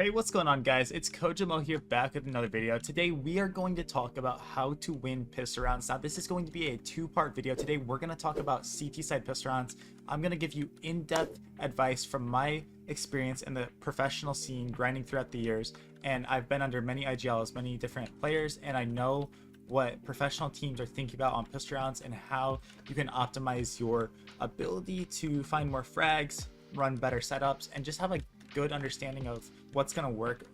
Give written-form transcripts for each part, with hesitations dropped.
Hey, what's going on, guys? It's Kojimo here, back with another video. Today we are going to talk about how to win pistol rounds. Now this is going to be a two-part video. Today we're going to talk about CT side pistol rounds. I'm going to give you in-depth advice from my experience in the professional scene, grinding throughout the years, and I've been under many IGLs, many different players, and I know what professional teams are thinking about on pistol rounds and how you can optimize your ability to find more frags, run better setups, and just have a good understanding of what's going to work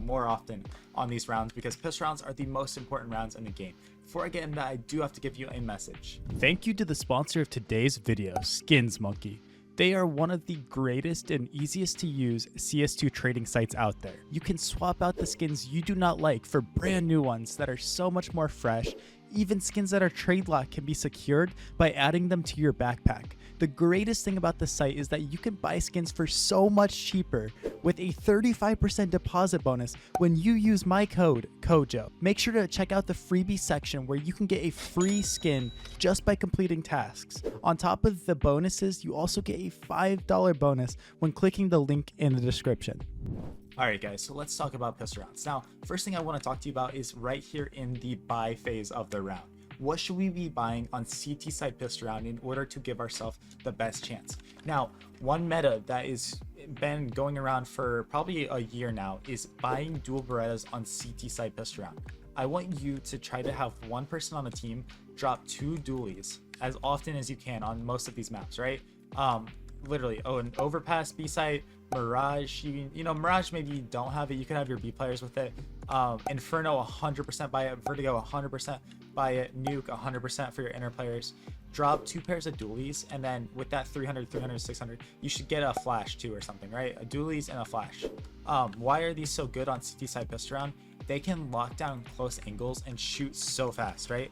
more often on these rounds, because pistol rounds are the most important rounds in the game. Before I get into that, I do have to give you a message. Thank you to the sponsor of today's video, Skins Monkey. They are one of the greatest and easiest to use CS2 trading sites out there. You can swap out the skins you do not like for brand new ones that are so much more fresh. Even skins that are trade locked can be secured by adding them to your backpack. The greatest thing about the site is that you can buy skins for so much cheaper with a 35% deposit bonus when you use my code KOJO. Make sure to check out the freebie section where you can get a free skin just by completing tasks. On top of the bonuses, you also get a $5 bonus when clicking the link in the description. Alright guys, so let's talk about pistol rounds. Now, first thing I want to talk to you about is right here in the buy phase of the round. What should we be buying on CT side pistol round in order to give ourselves the best chance? Now, one meta that is been going around for probably a year now is buying dual Berettas on CT side pistol round. I want you to try to have one person on the team drop two dualies as often as you can on most of these maps, right? Literally, an overpass B site, Mirage, Mirage maybe you don't have it, you can have your B players with it. Inferno 100% buy it, Vertigo 100% buy it, Nuke 100% for your inner players. Drop two pairs of dualies, and then with that 300, 600, you should get a flash too or something, right? A dualies and a flash. Why are these so good on CT side pistol round? They can lock down close angles and shoot so fast, right?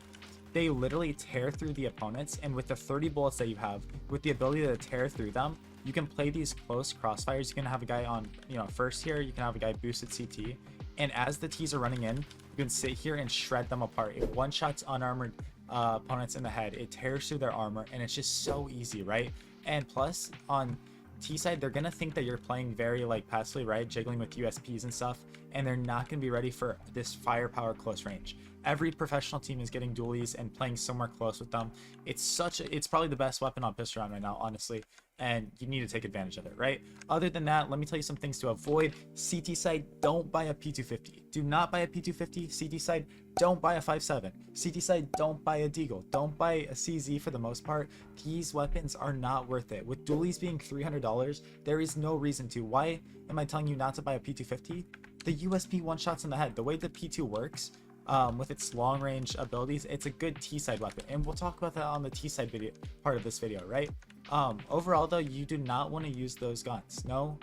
They literally tear through the opponents, and with the 30 bullets that you have, with the ability to tear through them, you can play these close crossfires. You can have a guy on, first here, you can have a guy boosted CT, and as the T's are running in, you can sit here and shred them apart. It one-shots unarmored opponents in the head, it tears through their armor, and it's just so easy, right? And plus, on T side, they're gonna think that you're playing very passively, right, jiggling with USPs and stuff, and they're not gonna be ready for this firepower close range. Every professional team is getting dualies and playing somewhere close with them. It's probably the best weapon on pistol round right now, honestly, and you need to take advantage of it, right? Other than that, let me tell you some things to avoid. CT side, don't buy a P250. Do not buy a P250. CT side, don't buy a 5.7. CT side, don't buy a Deagle. Don't buy a CZ for the most part. These weapons are not worth it. With dualies being $300, there is no reason to. Why am I telling you not to buy a P250? The USP one-shots in the head. The way the P2 works, with its long range abilities, it's a good T-side weapon, and we'll talk about that on the T-side video part of this video, right? Overall though, you do not want to use those guns. No.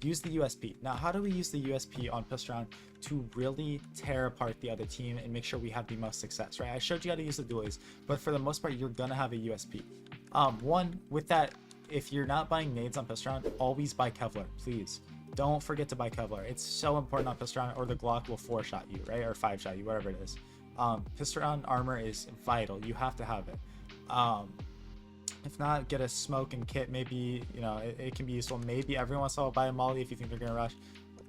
Use the USP. Now, how do we use the USP on pistol round to really tear apart the other team and make sure we have the most success, right? I showed you how to use the dualies, but for the most part, you're gonna have a USP. One, with that, if you're not buying nades on pistol round, always buy Kevlar, please. Don't forget to buy Kevlar. It's so important on pistol round, or the Glock will 4-shot you, right? Or 5-shot you, whatever it is. Pistol round armor is vital. You have to have it. If not, get a smoke and kit. Maybe, it can be useful. Maybe every once in a while buy a molly if you think they're going to rush.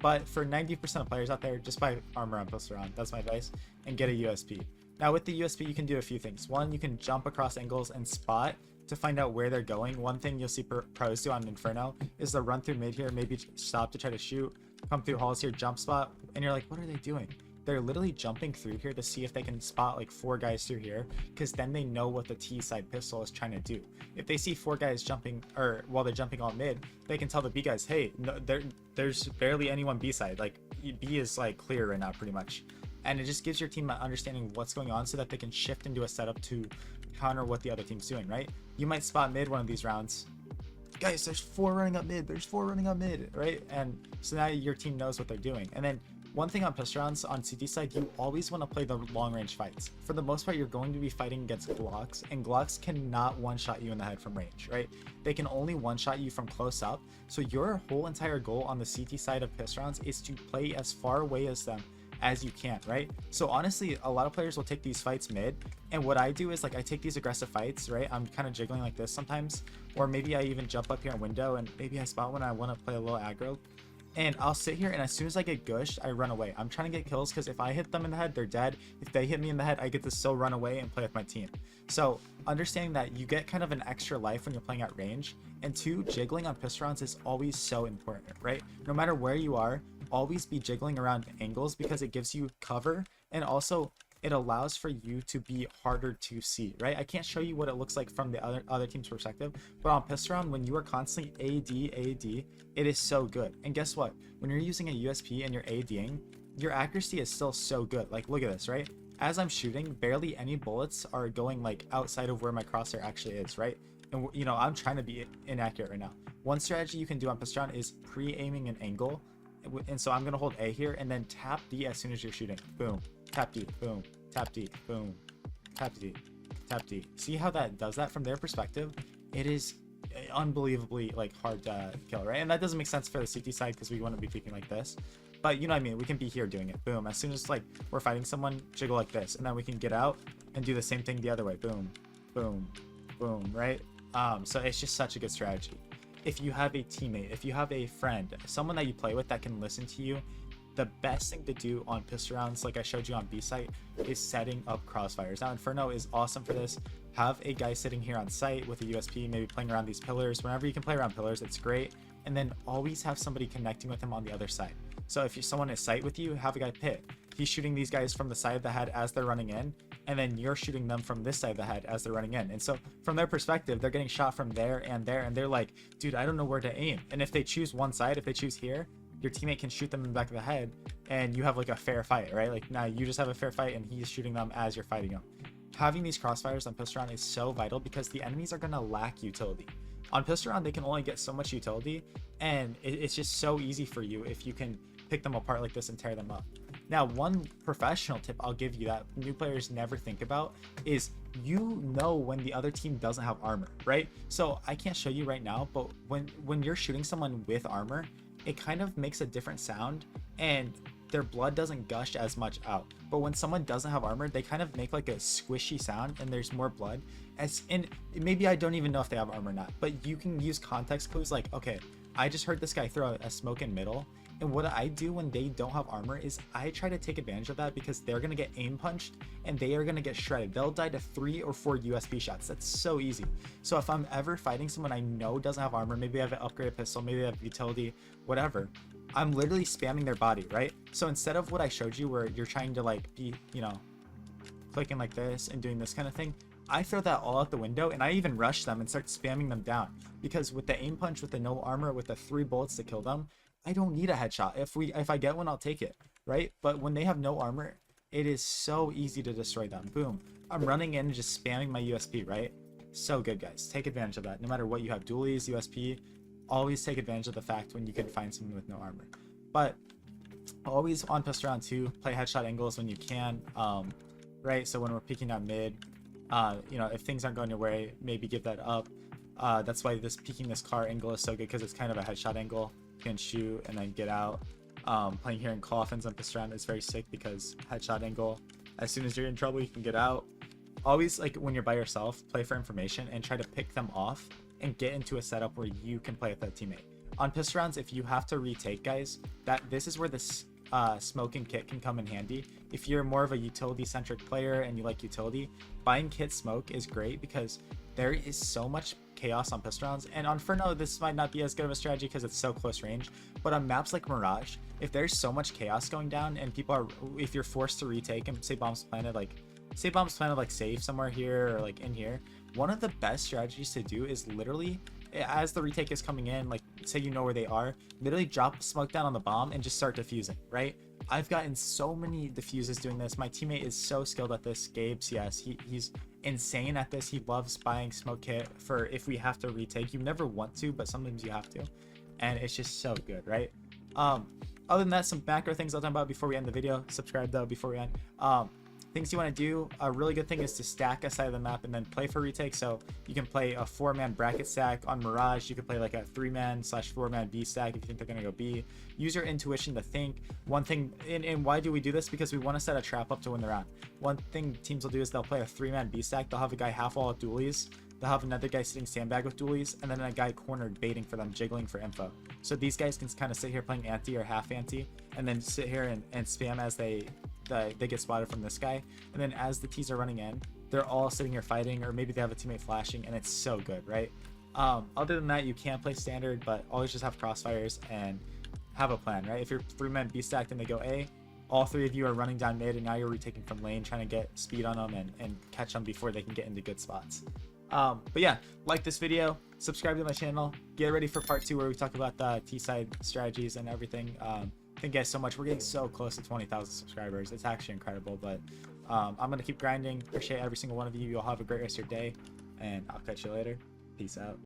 But for 90% of players out there, just buy armor on pistol round. That's my advice. And get a USP. Now, with the USP, you can do a few things. One, you can jump across angles and spot to find out where they're going. One thing you'll see pros do on Inferno is the run through mid here, maybe stop to try to shoot, come through halls here, jump spot, and you're like, what are they doing? They're literally jumping through here to see if they can spot 4 guys through here, because then they know what the T side pistol is trying to do. If they see 4 guys jumping, or while they're jumping on mid, they can tell the B guys, hey, no, there's barely anyone B side. B is clear right now pretty much. And it just gives your team an understanding of what's going on so that they can shift into a setup to counter what the other team's doing, right? You might spot mid one of these rounds. Guys, there's 4 running up mid. There's 4 running up mid, right? And so now your team knows what they're doing. And then one thing on pistol rounds on CT side, you always want to play the long range fights. For the most part, you're going to be fighting against Glocks, and Glocks cannot one-shot you in the head from range, right? They can only one-shot you from close up. So your whole entire goal on the CT side of pistol rounds is to play as far away as them as you can, right? So honestly, a lot of players will take these fights mid, and what I do is I take these aggressive fights, right? I'm kind of jiggling like this sometimes, or maybe I even jump up here in window and maybe I spot when I want to play a little aggro. and I'll sit here, and as soon as I get gushed, I run away. I'm trying to get kills because if I hit them in the head, they're dead. If they hit me in the head, I get to still run away and play with my team. So understanding that you get kind of an extra life when you're playing at range, and two, jiggling on pistol rounds is always so important, right? No matter where you are, always be jiggling around angles because it gives you cover, and also it allows for you to be harder to see, right? I can't show you what it looks like from the other team's perspective, but on pistol round, when you are constantly AD, it is so good. And guess what? When you're using a USP and you're ADing, your accuracy is still so good. Like, look at this, right? As I'm shooting, barely any bullets are going like outside of where my crosshair actually is, right? And you know, I'm trying to be inaccurate right now. One strategy you can do on pistol round is pre-aiming an angle. And so I'm gonna hold A here and then tap D as soon as you're shooting. Boom, tap D, boom, tap D, boom, tap D, tap D. See how that does that from their perspective? It is unbelievably like hard to kill, right? And that doesn't make sense for the CT side because we want to be peeking like this. But you know what I mean? We can be here doing it. Boom. As soon as like we're fighting someone, jiggle like this, and then we can get out and do the same thing the other way. Boom, boom, boom, right? So it's just such a good strategy. If you have a teammate, if you have a friend, someone that you play with that can listen to you, the best thing to do on pistol rounds, like I showed you on B site, is setting up crossfires. Now Inferno is awesome for this. Have a guy sitting here on site with a USP, maybe playing around these pillars. Whenever you can play around pillars, it's great. And then always have somebody connecting with him on the other side. So if someone is site with you, have a guy pit. He's shooting these guys from the side of the head as they're running in, and then you're shooting them from this side of the head as they're running in. And so from their perspective, they're getting shot from there, and they're like, dude, I don't know where to aim. And if they choose one side, if they choose here, your teammate can shoot them in the back of the head, and you have like a fair fight, right? Like now you just have a fair fight, and he's shooting them as you're fighting them. Having these crossfires on pistol round is so vital because the enemies are gonna lack utility. On pistol round, they can only get so much utility, and it's just so easy for you if you can pick them apart like this and tear them up. Now, one professional tip I'll give you that new players never think about is you know when the other team doesn't have armor, right? So I can't show you right now, but when you're shooting someone with armor, it kind of makes a different sound and their blood doesn't gush as much out. But when someone doesn't have armor, they kind of make like a squishy sound and there's more blood. And maybe I don't even know if they have armor or not, but you can use context clues like, okay, I just heard this guy throw a smoke in middle. And what I do when they don't have armor is I try to take advantage of that because they're going to get aim punched and they are going to get shredded. They'll die to 3 or 4 USP shots. That's so easy. So if I'm ever fighting someone I know doesn't have armor, maybe I have an upgraded pistol, maybe I have utility, whatever, I'm literally spamming their body, right? So instead of what I showed you where you're trying to like be, you know, clicking like this and doing this kind of thing, I throw that all out the window and I even rush them and start spamming them down because with the aim punch, with the no armor, with the 3 bullets to kill them, I don't need a headshot. If I get one, I'll take it, right? But when they have no armor, it is so easy to destroy them. Boom. I'm running in and just spamming my USP, right? So good, guys. Take advantage of that. No matter what you have, dualies, USP, always take advantage of the fact when you can find someone with no armor. But always on pistol round 2, play headshot angles when you can, right? So when we're peeking out mid, you know, if things aren't going your way, maybe give that up. That's why peeking this car angle is so good because it's kind of a headshot angle. Can shoot and then get out. Playing here in coffins on pistol round is very sick because headshot angle, as soon as you're in trouble you can get out. Always, like when you're by yourself, play for information and try to pick them off and get into a setup where you can play with that teammate. On pistol rounds, if you have to retake, guys, this is where this smoking kit can come in handy. If you're more of a utility centric player and you like utility, buying kit smoke is great because there is so much chaos on pistol rounds. And on Inferno, this might not be as good of a strategy because it's so close range, but on maps like Mirage, if there's so much chaos going down and if you're forced to retake and say bombs planted like safe somewhere here or like in here, one of the best strategies to do is literally, as the retake is coming in, like say you know where they are, literally drop smoke down on the bomb and just start defusing, right? I've gotten so many defuses doing this. My teammate is so skilled at this, Gabe CS. He's insane at this. He loves buying smoke kit for if we have to retake. You never want to, but sometimes you have to. And it's just so good, right? Other than that, some macro things I'll talk about before we end the video. Subscribe though before we end. Things you want to do, a really good thing is to stack a side of the map and then play for retake. So you can play a 4-man bracket stack on Mirage. You can play like a 3-man/4-man B stack if you think they're going to go B. Use your intuition to think. One thing, and why do we do this? Because we want to set a trap up to win the round. One thing teams will do is they'll play a 3-man B stack. They'll have a guy half wall at dualies. they'll have another guy sitting sandbag with dualies, and then a guy cornered baiting for them, jiggling for info. So these guys can kind of sit here playing anti or half anti, and then sit here and spam as they get spotted from this guy. And then as the T's are running in, they're all sitting here fighting, or maybe they have a teammate flashing, and it's so good, right? Other than that, you can play standard, but always just have crossfires and have a plan, right? If you're 3-man B stacked and they go A, all 3 of you are running down mid, and now you're retaking from lane, trying to get speed on them and catch them before they can get into good spots. But yeah, like this video, subscribe to my channel, get ready for part 2 where we talk about the T-side strategies and everything. Thank you guys so much. We're getting so close to 20,000 subscribers. It's actually incredible, but I'm going to keep grinding. Appreciate every single one of you. You'll have a great rest of your day, and I'll catch you later. Peace out.